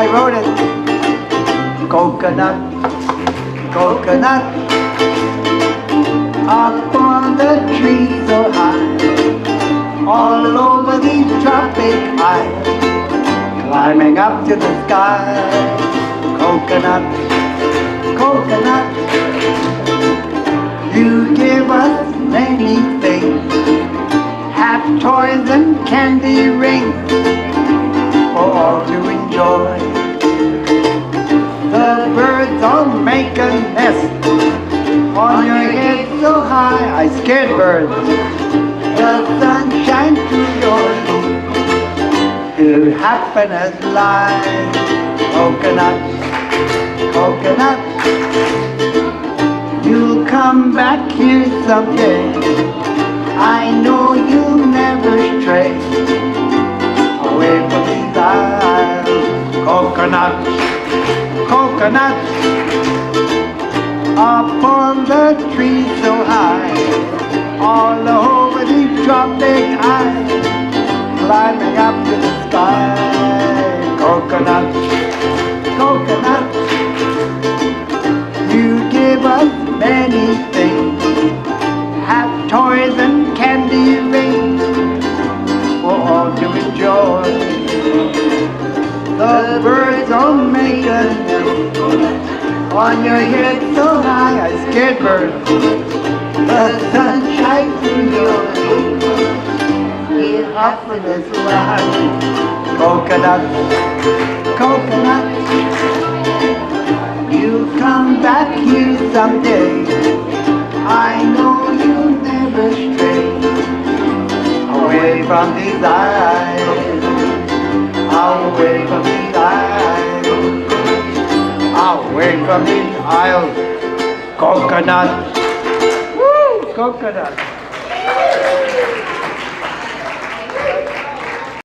I wrote it. Coconut, coconut, up on the tree so high, all over these tropic isles, climbing up to the sky. Coconut, coconut, you give us many things, hat, toys and candy rings, for all to enjoy. The birds all make a nest on your head so high. I scared birds. The sun shines through your roof till happiness lies. Coconut, coconut, you'll come back here someday. I know you'll never stray away from these isles. Coconut, coconut, up on the tree so high, all over the tropic isles, climbing up to the sky. Coconut, coconut, you give us many things, have toys and candy rings, for all to enjoy. The birds all make a nest on your head so high. I scared birds. The sun shines through your roof, with happiness lies. Coconut, coconut, you'll come back here someday. I know you'll never stray away from these isles, away from these isles, away from these isles. Coconut, woo, coconut.